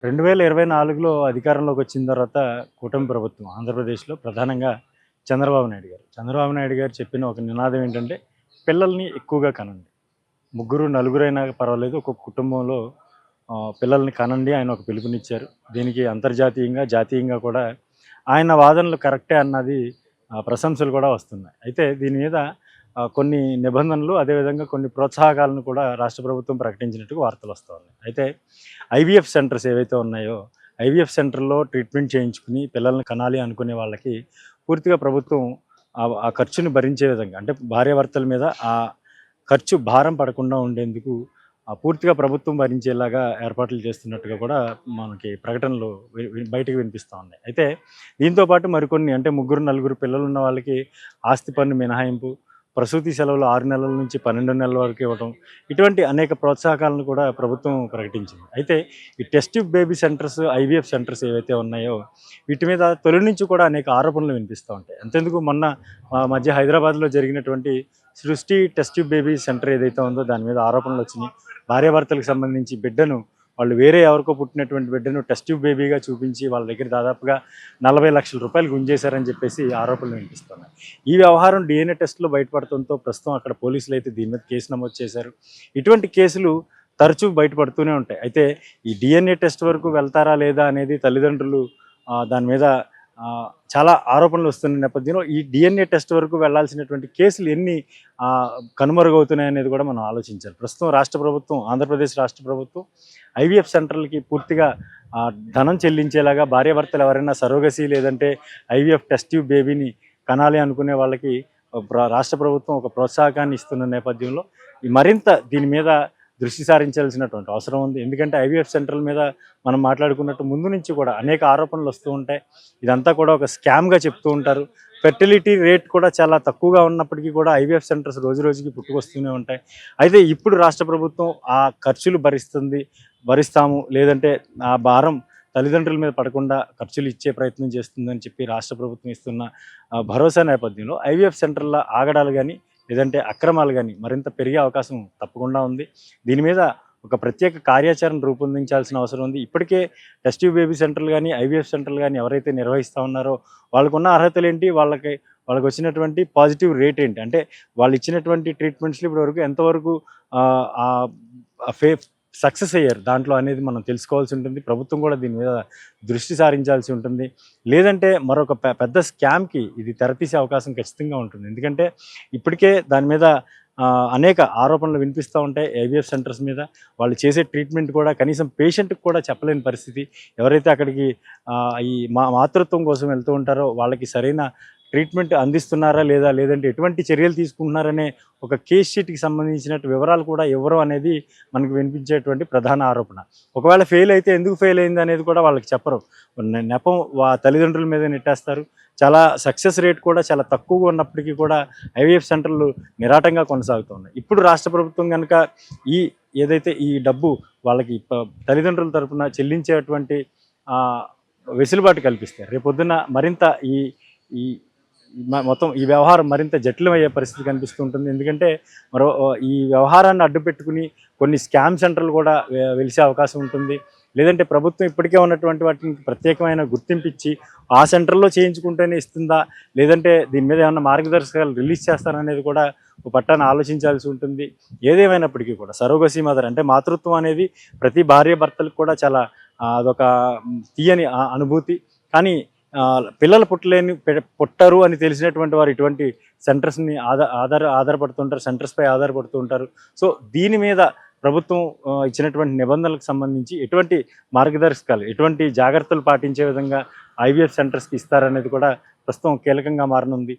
2024లో అధికారంలోకి వచ్చిన తర్వాత కూటమి ప్రభుత్వం ఆంధ్రప్రదేశ్‌లో ప్రధానంగా చంద్రబాబు నాయుడు గారు. చంద్రబాబు నాయుడు గారు చెప్పిన ఒక నినాదం ఏంటంటే, పిల్లల్ని ఎక్కువగా కనండి. ముగ్గురు, నలుగురైనా పర్వాలేదు. ఒక్కొక్క కుటుంబంలో పిల్లల్ని కనండి ఆయన ఒక పిలుపునిచ్చారు. దీనికి అంతర్జాతీయంగా, జాతీయంగా కూడా ఆయన వాదనలు కరెక్టే అన్నది ప్రశంసలు కూడా వస్తున్నాయి. అయితే దీని మీద కొన్ని నిబంధనలు, అదేవిధంగా కొన్ని ప్రోత్సాహకాలను కూడా రాష్ట్ర ప్రభుత్వం ప్రకటించినట్టుగా వార్తలు వస్తూ ఉన్నాయి. అయితే ఐవీఎఫ్ సెంటర్స్ ఏవైతే ఉన్నాయో, ఐవీఎఫ్ సెంటర్‌లో ట్రీట్మెంట్ చేయించుకుని పిల్లల్ని కనాలి అనుకునే వాళ్ళకి పూర్తిగా ప్రభుత్వం ఆ ఖర్చుని భరించే విధంగా, అంటే భార్యాభర్తల మీద ఆ ఖర్చు భారం పడకుండా ఉండేందుకు పూర్తిగా ప్రభుత్వం భరించేలాగా ఏర్పాట్లు చేస్తున్నట్టుగా కూడా మనకి ప్రకటనలు బయటకు వినిపిస్తూ ఉన్నాయి. అయితే దీంతో పాటు మరికొన్ని, అంటే ముగ్గురు, నలుగురు పిల్లలున్న వాళ్ళకి ఆస్తి పన్ను మినహాయింపు, ప్రసూతి సెలవులు 6 నెలల నుంచి 12 నెలల వరకు ఇవ్వడం, ఇటువంటి అనేక ప్రోత్సాహకాలను కూడా ప్రభుత్వం ప్రకటించింది. అయితే ఈ test tube baby centres, IVF centres ఏవైతే ఉన్నాయో వీటి మీద తొలి నుంచి కూడా అనేక ఆరోపణలు వినిపిస్తూ ఉంటాయి. అంతెందుకు, మొన్న మధ్య హైదరాబాద్లో జరిగినటువంటి సృష్టి టెస్ట్ ట్యూబ్ బేబీ సెంటర్ ఏదైతే ఉందో దాని మీద ఆరోపణలు వచ్చినాయి. భార్యాభర్తలకు సంబంధించి బిడ్డను, వాళ్ళు వేరే ఎవరికో పుట్టినటువంటి బిడ్డను టెస్ట్ ట్యూబ్ బేబీగా చూపించి వాళ్ళ దగ్గర దాదాపుగా 40 లక్షల రూపాయలు గుంజేశారని చెప్పేసి ఆరోపణలు వినిపిస్తున్నాయి. ఈ వ్యవహారం DNA టెస్ట్లో బయటపడటంతో ప్రస్తుతం అక్కడ పోలీసులు అయితే దీని మీద కేసు నమోదు చేశారు. ఇటువంటి కేసులు తరచూ బయటపడుతూనే ఉంటాయి. అయితే ఈ DNA టెస్ట్ వరకు వెళ్తారా లేదా అనేది తల్లిదండ్రులు దాని మీద చాలా ఆరోపణలు వస్తున్న నేపథ్యంలో ఈ DNA టెస్ట్ వరకు వెళ్లాల్సినటువంటి కేసులు ఎన్ని కనుమరుగవుతున్నాయి అనేది కూడా మనం ఆలోచించాలి. ప్రస్తుతం రాష్ట్ర ప్రభుత్వం, ఆంధ్రప్రదేశ్ రాష్ట్ర ప్రభుత్వం ఐవీఎఫ్ సెంటర్లకి పూర్తిగా ధనం చెల్లించేలాగా, భార్యాభర్తలు ఎవరైనా సరోగసీ లేదంటే ఐవీఎఫ్ టెస్ట్ ట్యూబ్ బేబీని కనాలి అనుకునే వాళ్ళకి రాష్ట్ర ప్రభుత్వం ఒక ప్రోత్సాహకాన్ని ఇస్తున్న నేపథ్యంలో మరింత దీని మీద దృష్టి సారించాల్సినటువంటి అవసరం ఉంది. ఎందుకంటే ఐవీఎఫ్ సెంటర్ల మీద మనం మాట్లాడుకున్నట్టు ముందు నుంచి కూడా అనేక ఆరోపణలు వస్తూ ఉంటాయి. ఇదంతా కూడా ఒక స్కామ్గా చెప్తూ ఉంటారు. ఫెర్టిలిటీ రేట్ కూడా చాలా తక్కువగా ఉన్నప్పటికీ కూడా ఐవీఎఫ్ సెంటర్స్ రోజు రోజుకి పుట్టుకొస్తూనే ఉంటాయి. అయితే ఇప్పుడు రాష్ట్ర ప్రభుత్వం ఆ ఖర్చులు భరిస్తాము, లేదంటే ఆ భారం తల్లిదండ్రుల మీద పడకుండా ఖర్చులు ఇచ్చే ప్రయత్నం చేస్తుందని చెప్పి రాష్ట్ర ప్రభుత్వం ఇస్తున్న భరోసా నేపథ్యంలో ఐవీఎఫ్ సెంటర్ల ఆగడాలు కానీ, లేదంటే అక్రమాలు కానీ మరింత పెరిగే అవకాశం తప్పకుండా ఉంది. దీని మీద ఒక ప్రత్యేక కార్యాచరణ రూపొందించాల్సిన అవసరం ఉంది. ఇప్పటికే టెస్ట్ ట్యూబ్ బేబీ సెంటర్లు కానీ, ఐవీఎఫ్ సెంటర్లు కానీ ఎవరైతే నిర్వహిస్తూ ఉన్నారో వాళ్ళకున్న అర్హతలు ఏంటి, వాళ్ళకి వచ్చినటువంటి పాజిటివ్ రేట్ ఏంటి, అంటే వాళ్ళు ఇచ్చినటువంటి ట్రీట్మెంట్స్లో ఇప్పటివరకు ఎంతవరకు సక్సెస్ అయ్యారు దాంట్లో అనేది మనం తెలుసుకోవాల్సి ఉంటుంది. ప్రభుత్వం కూడా దీని మీద దృష్టి సారించాల్సి ఉంటుంది. లేదంటే మరొక పెద్ద స్కామ్కి ఇది తెరతీసే అవకాశం ఖచ్చితంగా ఉంటుంది. ఎందుకంటే ఇప్పటికే దాని మీద అనేక ఆరోపణలు వినిపిస్తూ ఉంటాయి. ఐవీఎఫ్ సెంటర్స్ మీద వాళ్ళు చేసే ట్రీట్మెంట్ కూడా కనీసం పేషెంట్కి కూడా చెప్పలేని పరిస్థితి. ఎవరైతే అక్కడికి ఈ మాతృత్వం కోసం వెళ్తూ ఉంటారో వాళ్ళకి సరైన ట్రీట్మెంట్ అందిస్తున్నారా లేదా, లేదంటే ఎటువంటి చర్యలు తీసుకుంటున్నారనే ఒక కేస్ షీట్కి సంబంధించినట్టు వివరాలు కూడా ఇవ్వరు అనేది మనకు వినిపించేటువంటి ప్రధాన ఆరోపణ. ఒకవేళ ఫెయిల్ అయితే ఎందుకు ఫెయిల్ అయింది అనేది కూడా వాళ్ళకి చెప్పరు. నెపం తల్లిదండ్రుల మీద నెట్టేస్తారు. చాలా సక్సెస్ రేట్ కూడా చాలా తక్కువగా ఉన్నప్పటికీ కూడా ఐవీఎఫ్ సెంటర్లు నిరాటంగా కొనసాగుతున్నాయి. ఇప్పుడు రాష్ట్ర ప్రభుత్వం కనుక ఏదైతే ఈ డబ్బు వాళ్ళకి తల్లిదండ్రుల తరపున చెల్లించేటువంటి వెసులుబాటు కల్పిస్తే రేపొద్దున మరింత ఈ మొత్తం ఈ వ్యవహారం మరింత జటిలమయ్యే పరిస్థితి కనిపిస్తుంటుంది. ఎందుకంటే ఈ వ్యవహారాన్ని అడ్డుపెట్టుకుని కొన్ని స్కామ్ సెంటర్లు కూడా వెలిసే అవకాశం ఉంటుంది. లేదంటే ప్రభుత్వం ఇప్పటికే ఉన్నటువంటి వాటిని ప్రత్యేకమైన గుర్తింపు ఇచ్చి ఆ సెంటర్లో చేయించుకుంటేనే ఇస్తుందా, లేదంటే దీని మీద ఏమన్నా మార్గదర్శకాలు రిలీజ్ చేస్తారనేది కూడా ఒక పట్టాన్ని ఆలోచించాల్సి ఉంటుంది. ఏదేమైనప్పటికీ కూడా సరోగసీ మదర్, అంటే మాతృత్వం అనేది ప్రతి భార్య భర్తలకు కూడా చాలా అదొక తీయని అనుభూతి. కానీ పిల్లలు పుట్టరు అని తెలిసినటువంటి వారు ఇటువంటి సెంటర్స్ని ఆధారపడుతుంటారు, సెంటర్స్పై ఆధారపడుతూ ఉంటారు. సో దీని మీద ప్రభుత్వం ఇచ్చినటువంటి నిబంధనలకు సంబంధించి ఎటువంటి మార్గదర్శకాలు, ఎటువంటి జాగ్రత్తలు పాటించే విధంగా ఐవీఎఫ్ సెంటర్స్కి ఇస్తారనేది కూడా ప్రస్తుతం కీలకంగా మారనుంది.